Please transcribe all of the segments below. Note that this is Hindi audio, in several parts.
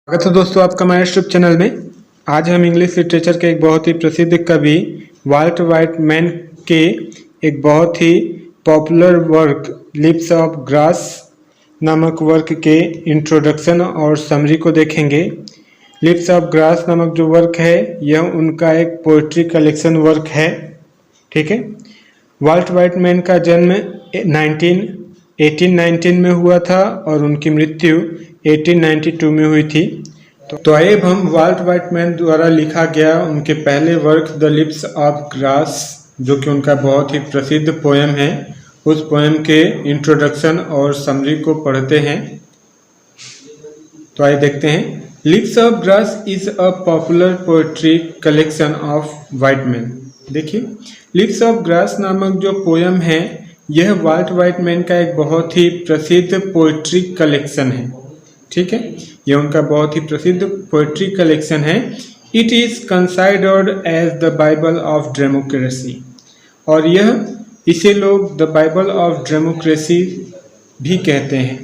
स्वागत है दोस्तों आपका हमारे यूट्यूब चैनल में। आज हम इंग्लिश लिटरेचर के एक बहुत ही प्रसिद्ध कवि वाल्ट व्हाइटमैन के एक बहुत ही popular work Leaves of Grass नामक वर्क के इंट्रोडक्शन और समरी को देखेंगे। लिप्स ऑफ ग्रास नामक जो वर्क है यह उनका एक पोइट्री कलेक्शन वर्क है। ठीक है, वाल्ट व्हाइटमैन का जन्म 1819 में हुआ था और उनकी मृत्यु 1892 में हुई थी। तो आइए हम वाल्ट व्हाइटमैन द्वारा लिखा गया उनके पहले work the Leaves of grass, जो कि उनका बहुत ही प्रसिद्ध पोएम है, उस पोएम के इंट्रोडक्शन और समरी को पढ़ते हैं। तो आइए देखते हैं। Lips of grass is a popular poetry collection of Whitman. देखिए, लिप्स ऑफ ग्रास नामक जो पोएम है यह वाल्ट व्हाइटमैन का एक बहुत ही प्रसिद्ध पोइट्री कलेक्शन है। ठीक है, यह उनका बहुत ही प्रसिद्ध पोइट्री कलेक्शन है। It is considered as the Bible of democracy, और यह इसे लोग द बाइबल ऑफ डेमोक्रेसी भी कहते हैं।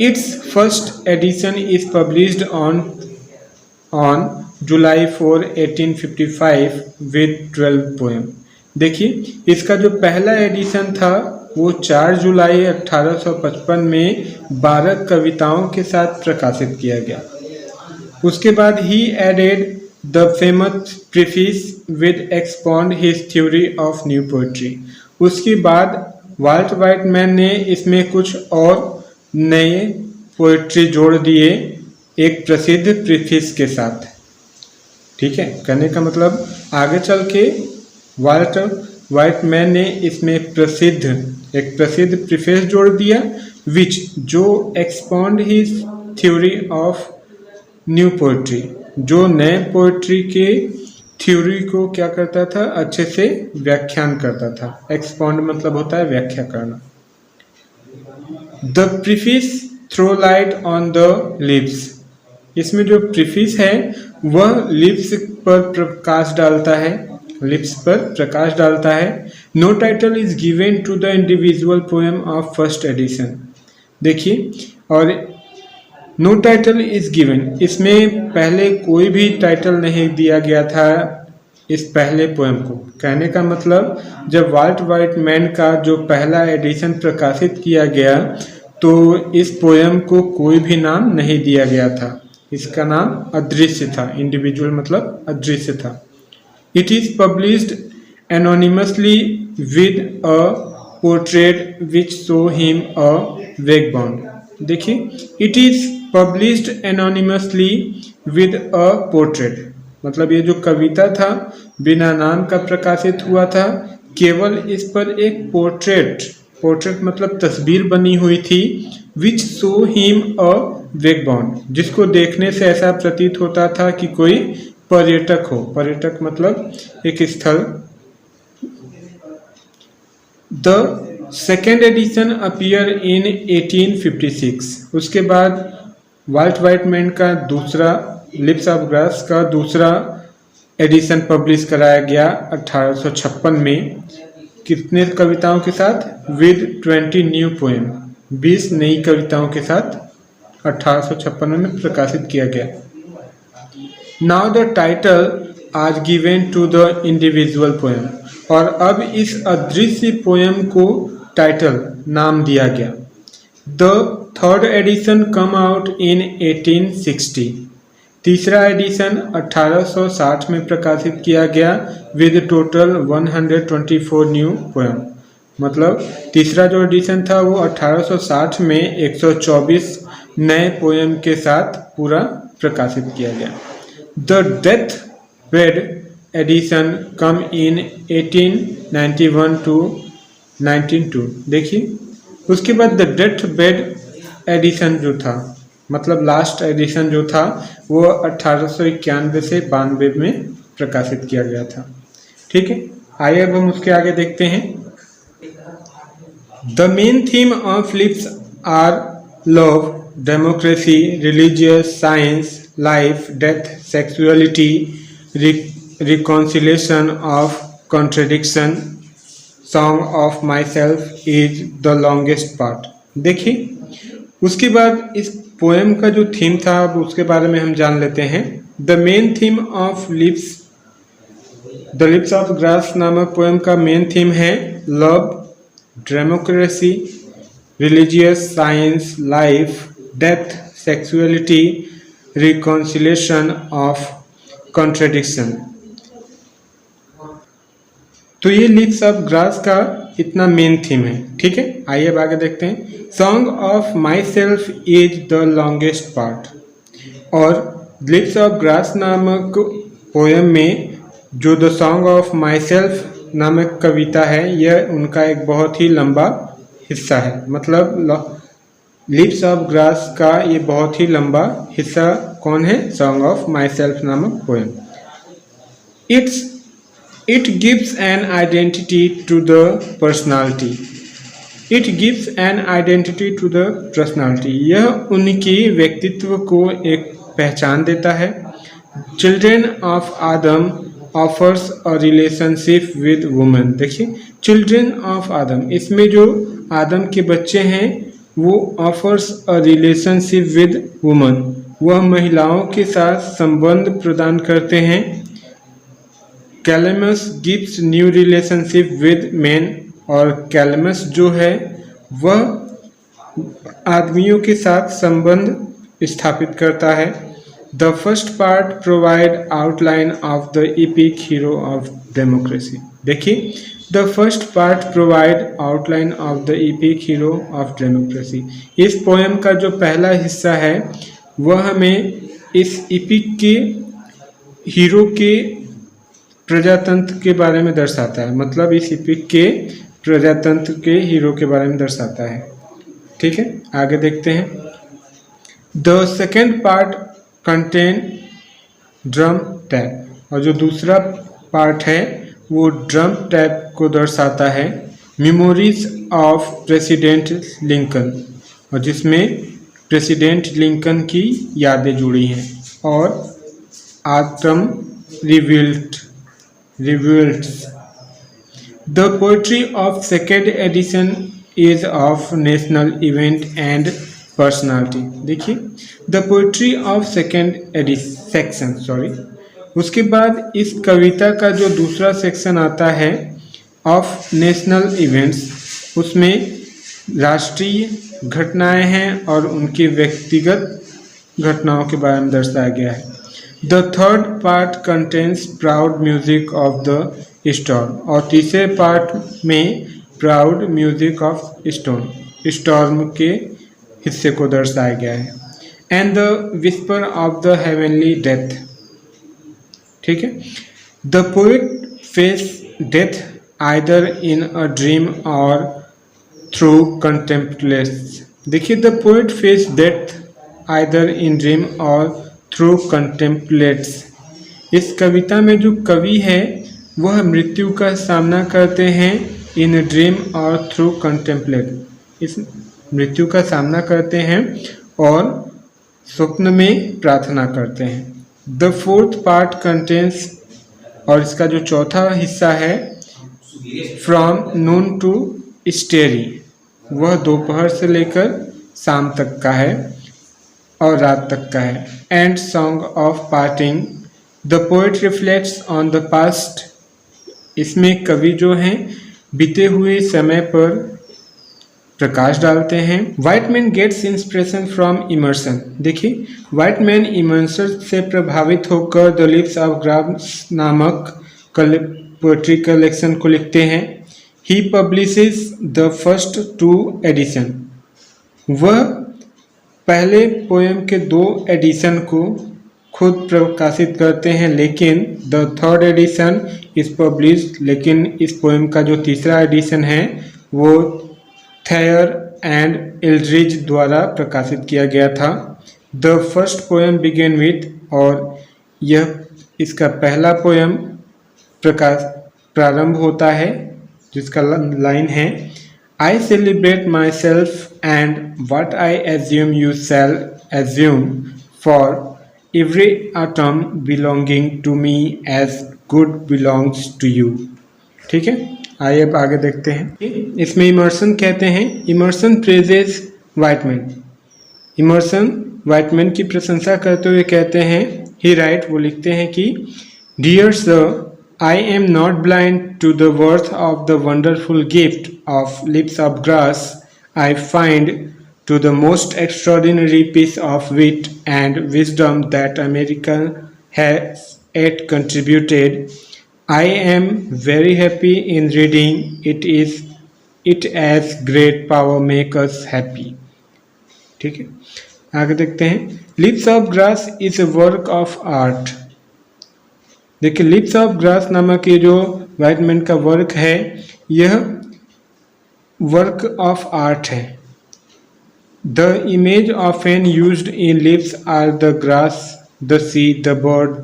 It's first edition is published on July 4, 1855 with 12 poem. देखिए, इसका जो पहला एडिशन था वो 4 जुलाई 1855 में 12 कविताओं के साथ प्रकाशित किया गया। उसके बाद ही added the famous preface with expound his theory of new poetry. उसके बाद वाल्ट व्हाइटमैन ने इसमें कुछ और नए पोएट्री जोड़ दिए एक प्रसिद्ध प्रीफेस के साथ। ठीक है, कहने का मतलब आगे चल के वाल्ट व्हाइटमैन ने इसमें एक प्रसिद्ध प्रीफेस जोड़ दिया, विच जो expound his theory of new poetry, जो नए पोएट्री के थ्योरी को क्या करता था, अच्छे से व्याख्यान करता था। एक्सपॉन्ड मतलब होता है व्याख्या करना। The preface throw light on the Leaves. इसमें जो प्रीफेस है वह लिप्स पर प्रकाश डालता है, लिप्स पर प्रकाश डालता है। No title is given to the individual poem of first edition. देखिए, और नो टाइटल इज गिवन, इसमें पहले कोई भी टाइटल नहीं दिया गया था इस पहले पोएम को। कहने का मतलब जब वाल्ट व्हाइटमैन का जो पहला एडिशन प्रकाशित किया गया तो इस पोएम को कोई भी नाम नहीं दिया गया था। इसका नाम अदृश्य था, इंडिविजुअल मतलब अदृश्य था। It is published anonymously with a portrait which show him a vagabond. देखिए, it is published anonymously with a portrait, मतलब ये जो कविता था बिना नाम का प्रकाशित हुआ था। केवल इस पर एक पोर्ट्रेट मतलब तस्वीर बनी हुई थी, which show him a vagabond, जिसको देखने से ऐसा प्रतीत होता था कि कोई पर्यटक हो। पर्यटक मतलब एक स्थल। The second edition appear in 1856। उसके बाद वाल्ट व्हाइटमैन का दूसरा लिप्स ऑफ ग्रास का दूसरा एडिशन पब्लिश कराया गया 1856 में। कितने कविताओं के साथ? विद 20 न्यू पोएम, 20 नई कविताओं के साथ 1856 में प्रकाशित किया गया। Now the title are given to the individual poem, और अब इस अदृश्य पोएम को टाइटल नाम दिया गया। The third edition come out in 1860। तीसरा एडिशन 1860 में प्रकाशित किया गया with total 124 न्यू पोएम। मतलब तीसरा जो एडिशन था वो 1860 में 124 नए पोएम के साथ पूरा प्रकाशित किया गया। The deathbed edition come in 1891 to 1902। देखिए, उसके बाद द डेथबेड एडिशन जो था, मतलब लास्ट एडिशन जो था वो 1891 से 92 में प्रकाशित किया गया था। ठीक है, आइए अब हम उसके आगे देखते हैं। The main theme of Leaves are love, democracy, religious, science, life, death, sexuality, reconciliation of contradiction, song of myself is the longest part। देखिए, उसके बाद इस पोएम का जो थीम था अब उसके बारे में हम जान लेते हैं। The main theme of the Leaves of Grass नामक पोएम का मेन थीम है love, democracy, religious, science, life, death, sexuality, reconciliation of contradiction. तो ये लिप्स ऑफ ग्रास का इतना मेन थीम है। ठीक है, आइए अब आगे देखते हैं। Song of my self is the longest part. और लिप्स ऑफ ग्रास नामक पोएम में जो the song of my self नामक कविता है, यह उनका एक बहुत ही लंबा हिस्सा है। मतलब लिप्स ऑफ ग्रास का ये बहुत ही लंबा हिस्सा कौन है? सॉन्ग ऑफ माई सेल्फ नामक poem. It gives an identity to the personality. It gives an identity to the personality. यह उनकी व्यक्तित्व को एक पहचान देता है। Children of Adam offers a relationship with women. देखिए, Children of Adam, इसमें जो आदम के बच्चे हैं वो offers a relationship with women, वह महिलाओं के साथ संबंध प्रदान करते हैं। Calamus gives new relationship with man, और कैलेमस जो है वह आदमियों के साथ संबंध स्थापित करता है। The first part provide outline of the epic hero of democracy. देखिए, the first part provide outline of the epic hero of democracy. इस पोएम का जो पहला हिस्सा है वह हमें इस एपिक के हीरो के प्रजातंत्र के बारे में दर्शाता है। मतलब इस एपिक के प्रजातंत्र के हीरो के बारे में दर्शाता है। ठीक है, आगे देखते हैं। The second part contain drum tap, और जो दूसरा पार्ट है वो ड्रम टैप को दर्शाता है। मेमोरीज ऑफ प्रेसिडेंट लिंकन, और जिसमें प्रेसिडेंट लिंकन की यादें जुड़ी हैं। और atom revolts. The poetry of second edition is of national event and personality. देखिए, the poetry of second section, उसके बाद इस कविता का जो दूसरा सेक्शन आता है ऑफ नेशनल इवेंट्स, उसमें राष्ट्रीय घटनाएं हैं और उनकी व्यक्तिगत घटनाओं के बारे में दर्शाया गया है। The third part contains proud music of the storm, और तीसरे पार्ट में प्राउड म्यूजिक ऑफ स्टॉर्म के हिस्से को दर्शाया गया है। And the whisper of the heavenly death. ठीक है, the poet face death either in a dream और थ्रू कंटेम्पलेशन। देखिए, the poet face death either in dream और थ्रू कंटेम्पलेट्स। इस कविता में जो कवि है वह मृत्यु का सामना करते हैं इन ड्रीम और थ्रू कंटेम्पलेट। इस मृत्यु का सामना करते हैं और स्वप्न में प्रार्थना करते हैं। द फोर्थ पार्ट कंटेन्स, और इसका जो चौथा हिस्सा है फ्रॉम नून टू स्टेरी, वह दोपहर से लेकर शाम तक का है और रात तक का है। And song of parting, the poet reflects on the past. इसमें कवि जो हैं बीते हुए समय पर प्रकाश डालते हैं। Whitman gets inspiration from Emerson. देखिए, व्हाइट मैन इमर्सन से प्रभावित होकर द लिप्स ऑफ ग्रास नामक पोएट्री कलेक्शन को लिखते हैं। He publishes the first 2 edition. वह पहले पोएम के 2 एडिशन को खुद प्रकाशित करते हैं, लेकिन the third edition is published, लेकिन इस पोएम का जो तीसरा एडिशन है वो थेयर एंड एल्ड्रिज द्वारा प्रकाशित किया गया था। The first poem begin with, और यह इसका पहला पोएम प्रारंभ होता है जिसका लाइन है I celebrate myself and what I assume you shall assume, for every atom belonging to me as good belongs to you. ठीक है, आइए अब आगे देखते हैं। इसमें इमर्सन कहते हैं, Emerson praises Whitman. Emerson Whitman की प्रशंसा करते हुए कहते हैं, ही राइट, वो लिखते हैं कि dear sir, I am not blind to the worth of the wonderful gift of Lips of Grass. I find to the most extraordinary piece of wit and wisdom that America has yet contributed. I am very happy in reading it as great power make us happy. ठीक है, आगे देखते हैं. Lips of Grass is a work of art. देखिए, लिप्स ऑफ ग्रास नामक ये जो वाइटमैन का वर्क है, यह वर्क ऑफ आर्ट है. The image of an used in Leaves are the grass, the sea, the bird,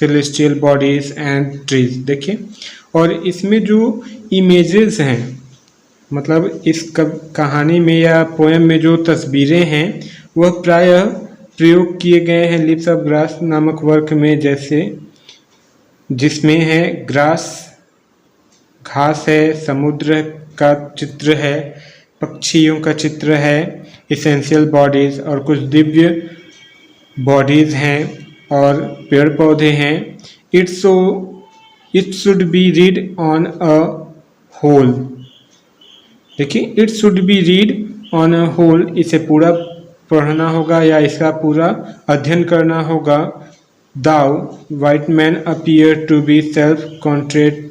celestial bodies and trees. देखिए, और इसमें जो इमेजेस हैं, मतलब इस कहानी में या पोएम में जो तस्वीरें हैं, वह प्रायः प्रयोग किए गए हैं लिप्स ऑफ ग्रास नामक वर्क में, जैसे जिसमें है ग्रास, घास है, समुद्र का चित्र है, पक्षियों का चित्र है, इसेंशियल बॉडीज और कुछ दिव्य बॉडीज हैं और पेड़ पौधे हैं. It should be read on a whole. देखिए, it should be read on a whole, इसे पूरा पढ़ना होगा या इसका पूरा अध्ययन करना होगा. Thou, Whiteman, appear to be self-content